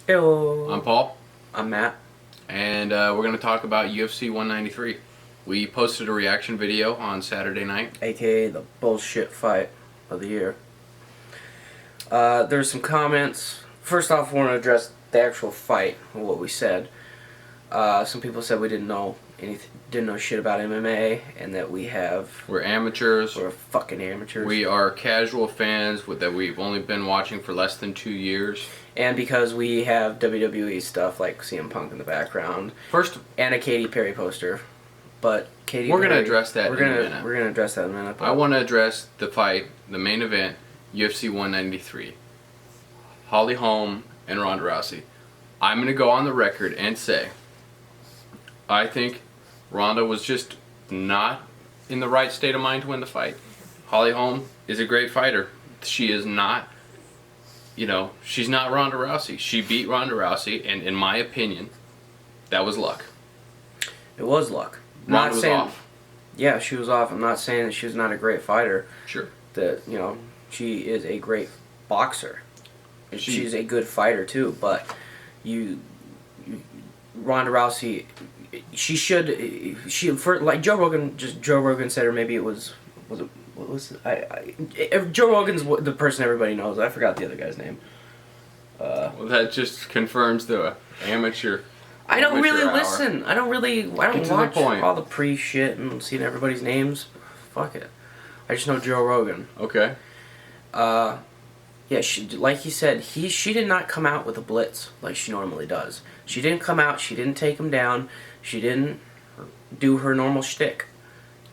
Hello. I'm Paul. I'm Matt. And we're going to talk about UFC 193. We posted a reaction video on Saturday night. AKA the bullshit fight of the year. There's some comments. First off, I want to address the actual fight, what we said. Some people said we didn't know anything, didn't know shit about MMA, and that We're amateurs. We're fucking amateurs. We are casual fans that we've only been watching for less than 2 years. And because we have WWE stuff like CM Punk in the background. And a Katy Perry poster. But Katy We're Perry, going to address that in a minute. We're going to address that in a minute. I want to address the fight, the main event, UFC 193. Holly Holm and Ronda Rousey. I'm going to go on the record and say, I think Ronda was just not in the right state of mind to win the fight. Holly Holm is a great fighter. She is not, she's not Ronda Rousey. She beat Ronda Rousey, and in my opinion, that was luck. It was luck. Ronda was off. Yeah, she was off. I'm not saying that she was not a great fighter. Sure. That, she is a great boxer. She's a good fighter too, but Ronda Rousey, like Joe Rogan said, or maybe it was Joe Rogan's the person everybody knows. I forgot the other guy's name. Well, that just confirms the amateur. I don't really hour. listen. I don't watch all the pre-shit and seeing everybody's names. Fuck it. I just know Joe Rogan. Okay. Yeah, like he said, she did not come out with a blitz like she normally does. She didn't come out. She didn't take him down. She didn't do her normal shtick.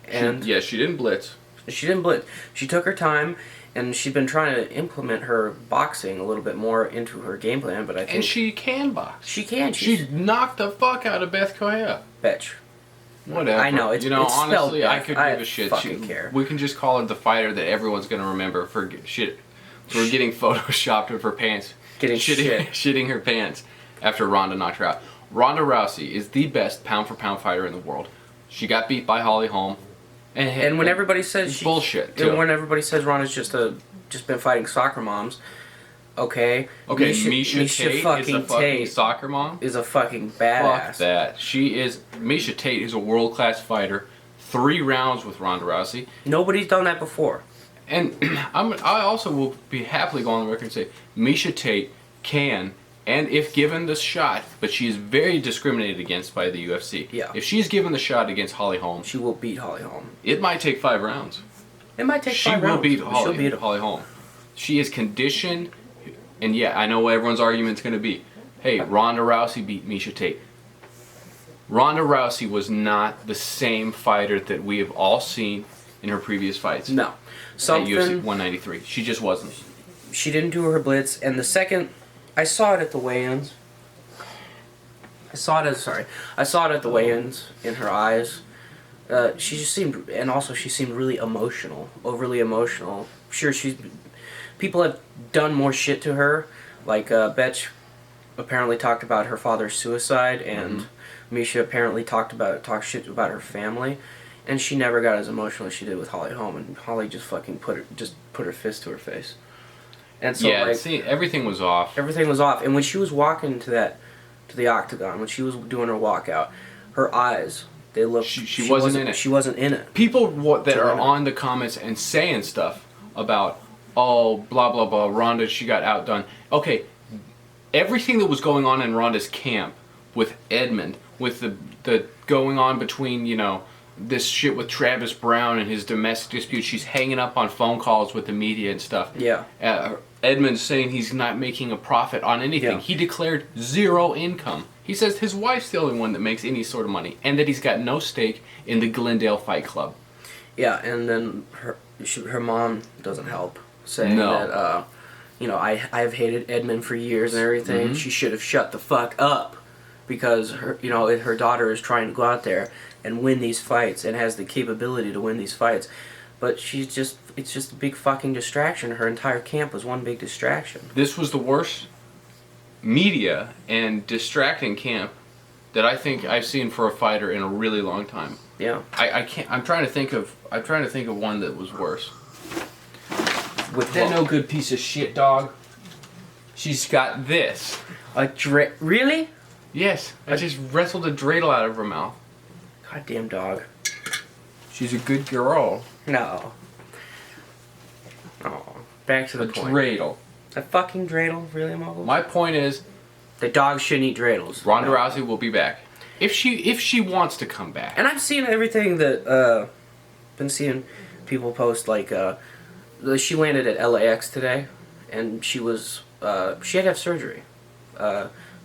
And she didn't blitz. She didn't blitz. She took her time, and she's been trying to implement her boxing a little bit more into her game plan. But I think she can box. She can. She knocked the fuck out of Beth Correa. Bitch. Whatever. I know. It's honestly, Beth. I could give a shit. Fucking care. We can just call her the fighter that everyone's gonna remember for getting photoshopped of her pants, shitting her pants after Ronda knocked her out. Ronda Rousey is the best pound for pound fighter in the world. She got beat by Holly Holm, and when everybody says bullshit, too. And when everybody says Ronda's just been fighting soccer moms, okay, Miesha Tate is a fucking soccer mom. Is a fucking badass. Fuck that. Miesha Tate is a world class fighter. 3 rounds with Ronda Rousey. Nobody's done that before. And I also will be happily go on the record and say Miesha Tate can, and if given the shot, but she is very discriminated against by the UFC. Yeah. If she's given the shot against Holly Holm, she will beat Holly Holm. It might take 5 rounds. It might take 5 rounds. She will beat Holly Holm. She is conditioned, and yeah, I know what everyone's argument's going to be. Hey, Ronda Rousey beat Miesha Tate. Ronda Rousey was not the same fighter that we have all seen in her previous fights. No. At UFC 193. She just wasn't. She didn't do her blitz, and the second I saw it at the weigh-ins. I saw it at the weigh-ins in her eyes. She just seemed, and also she seemed really emotional, overly emotional. Sure, people have done more shit to her. Like Betch apparently talked about her father's suicide, and Miesha apparently talked shit about her family. And she never got as emotional as she did with Holly Holm, and Holly just fucking put her fist to her face. And so everything was off. Everything was off. And when she was walking to the octagon, when she was doing her walkout, her eyes, they looked. She wasn't in it. She wasn't in it. People that are on the comments and saying stuff about, oh, blah blah blah, Ronda, she got outdone. Okay, everything that was going on in Ronda's camp with Edmund, with the going on between this shit with Travis Brown and his domestic dispute. She's hanging up on phone calls with the media and stuff. Yeah. Edmund's saying he's not making a profit on anything. Yeah. He declared 0 income. He says his wife's the only one that makes any sort of money, and that he's got no stake in the Glendale Fight Club. Yeah, and then her mom doesn't help, saying that I've hated Edmund for years and everything. She should have shut the fuck up, because her daughter is trying to go out there and win these fights and has the capability to win these fights, but it's just a big fucking distraction. Her entire camp was one big distraction. This was the worst media and distracting camp that I think I've seen for a fighter in a really long time. Yeah. I'm trying to think of one that was worse. With that no good piece of shit dog. She's got this. Really? Yes, I just wrestled a dreidel out of her mouth. Goddamn dog. She's a good girl. No. Oh, back to the point. Dreidel. A fucking dreidel, really, Mogul? My point is, the dogs shouldn't eat dreidels. Ronda Rousey will be back if she wants to come back. And I've seen everything that been seeing people post like she landed at LAX today, and she had to have surgery,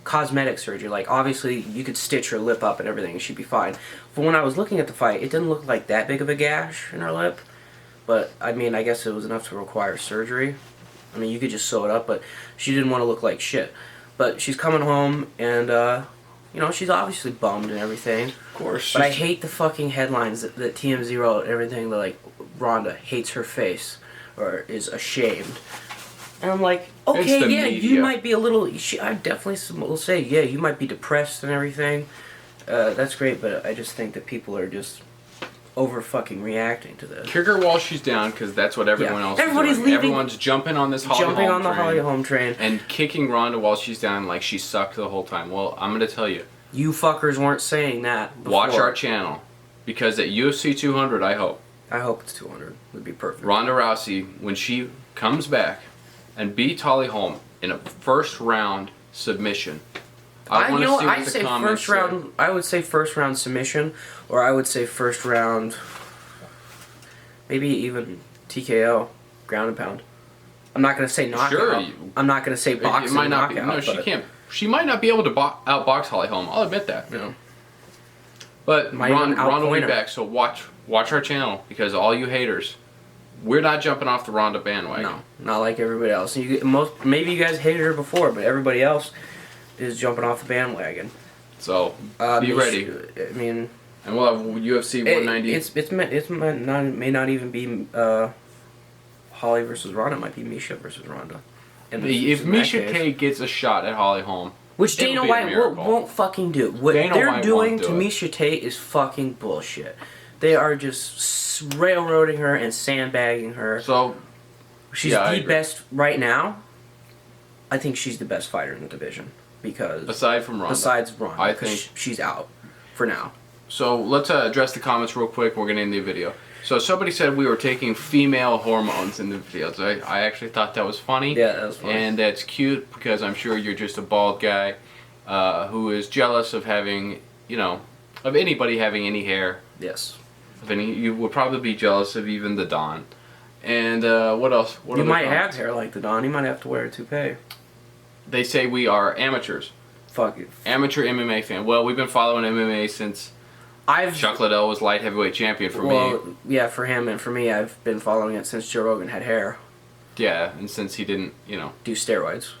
cosmetic surgery. Like obviously you could stitch her lip up and everything, and she'd be fine. But when I was looking at the fight, it didn't look like that big of a gash in her lip. But I mean, I guess it was enough to require surgery. I mean, you could just sew it up, but she didn't want to look like shit. But she's coming home, and you know, she's obviously bummed and everything. Of course. But I hate the fucking headlines that TMZ wrote and everything. They're like, Ronda hates her face or is ashamed. And I'm like, okay, yeah, media. you might be a little... I definitely will say, yeah, you might be depressed and everything. That's great, but I just think that people are just over fucking reacting to this. Kick her while she's down, because that's what everyone else Everybody's is doing. leaving, Everyone's jumping on this Holly jumping Holm on the train Holly Holm train. and kicking Ronda while she's down like she sucked the whole time. Well, I'm going to tell you. You fuckers weren't saying that before. Watch our channel, because at UFC 200, I hope it's 200. Would be perfect. Ronda Rousey, when she comes back and beats Holly Holm in a first round submission. I want to see what the comments say. I would say first round submission, or I would say first round, maybe even TKO, ground and pound. I'm not gonna say knockout. Sure, I'm not gonna say boxing knockout. No, she can't. She might not be able to outbox Holly Holm. I'll admit that. No. But Ronda will be her. back, so watch our channel, because all you haters, we're not jumping off the Ronda bandwagon. No, not like everybody else. Maybe you guys hated her before, but everybody else is jumping off the bandwagon. So be ready. I mean, and we'll have UFC 190. May not even be Holly versus Ronda. It might be Misha versus Ronda. If Misha K gets a shot at Holly Holm, which Dana White won't fucking do. What they're doing to Misha Tate is fucking bullshit. They are just railroading her and sandbagging her. So she's the best right now. I think she's the best fighter in the division, because besides Ronda, I think she's out for now. So let's address the comments real quick. We're gonna end the video. So somebody said we were taking female hormones in the videos. I actually thought that was funny. Yeah, that was funny. And that's cute, because I'm sure you're just a bald guy who is jealous of having, of anybody having any hair. Yes. You would probably be jealous of even the Don. And what else? You might have hair like the Don. You might have to wear a toupee. They say we are amateurs. Fuck it. Amateur MMA fan. Well, we've been following MMA since Chuck Liddell was light heavyweight champion for me. Yeah, for him, and for me, I've been following it since Joe Rogan had hair. Yeah, and since he didn't, do steroids.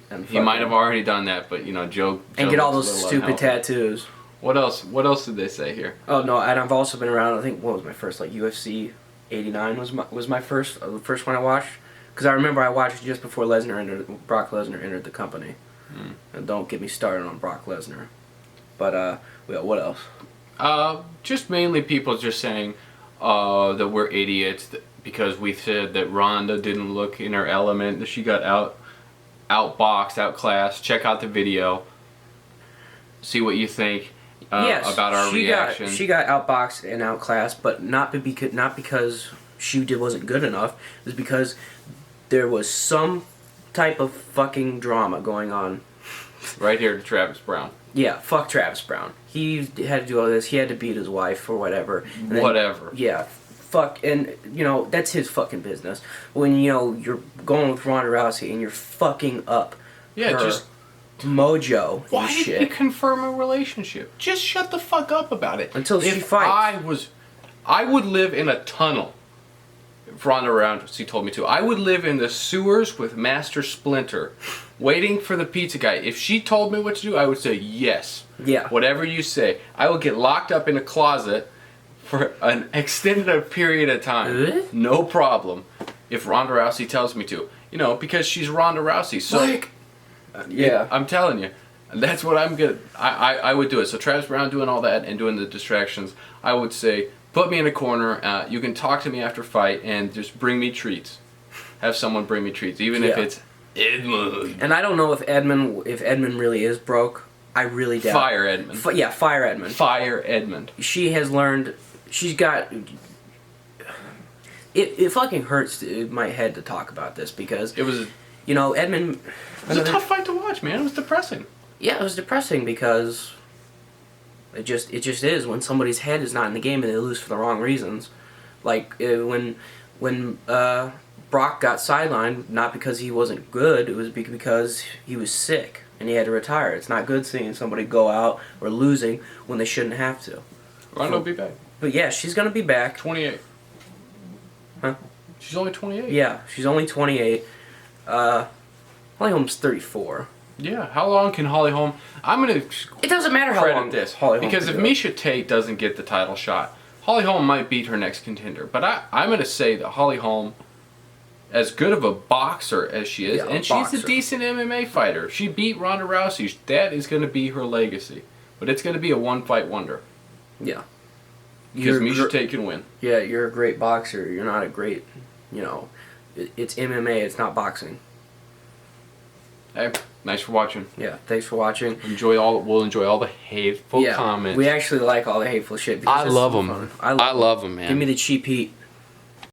And he might have already done that, but Joe and get all those stupid tattoos. What else? What else did they say here? Oh no, and I've also been around. I think what was my first, like UFC '89 was my first, the first one I watched, because I remember I watched it just before Brock Lesnar entered the company. And don't get me started on Brock Lesnar. But what else? Just mainly people just saying that we're idiots because we said that Ronda didn't look in her element, that she got outboxed, outclassed. Check out the video. See what you think about our reaction. She got outboxed and outclassed, but not because she wasn't good enough. It was because there was some type of fucking drama going on. Right here to Travis Brown. Yeah, fuck Travis Brown. He had to do all this. He had to beat his wife or whatever. Whatever. Yeah, fuck, and that's his fucking business. When you're going with Ronda Rousey and you're fucking up. Yeah, her just mojo. Why did he confirm a relationship? Just shut the fuck up about it. Until she fights. I would live in a tunnel. If Ronda Rousey told me to, I would live in the sewers with Master Splinter, waiting for the pizza guy. If she told me what to do, I would say yes. Yeah. Whatever you say. I would get locked up in a closet for an extended period of time. No problem. If Ronda Rousey tells me to, because she's Ronda Rousey. So, yeah, I'm telling you, that's what I'm good. I would do it. So Travis Brown doing all that and doing the distractions, I would say, put me in a corner. You can talk to me after fight and just bring me treats. Have someone bring me treats, even if it's Edmund. And I don't know if Edmund really is broke. I really doubt. Fire Edmund. Yeah, fire Edmund. Fire Edmund. She has learned. She's got. It fucking hurts my head to talk about this because It was Edmund. It was a tough fight to watch, man. It was depressing. Yeah, it was depressing because it just is when somebody's head is not in the game and they lose for the wrong reasons. Like when Brock got sidelined, not because he wasn't good, it was because he was sick and he had to retire. It's not good seeing somebody go out or losing when they shouldn't have to. Ronda will be back. But yeah, she's gonna be back. 28. Huh? She's only 28. Yeah, she's only 28. Holly Holm's 34. Yeah. How long can Holly Holm? I'm gonna It doesn't matter how credit long this Holly Holm because can if do it. Miesha Tate doesn't get the title shot, Holly Holm might beat her next contender. But I'm gonna say that Holly Holm, as good of a boxer as she is, Yeah, and she's boxer. a decent MMA fighter. She beat Ronda Rousey. That is gonna be her legacy. But it's gonna be a one-fight wonder. Yeah. Because Miesha Tate can win. Yeah, you're a great boxer. You're not a great, it's MMA. It's not boxing. Hey, nice for watching. Yeah, thanks for watching. We'll enjoy all the hateful comments. We actually like all the hateful shit. Because I it's love so them. fun. I love them, man. Give me the cheap heat.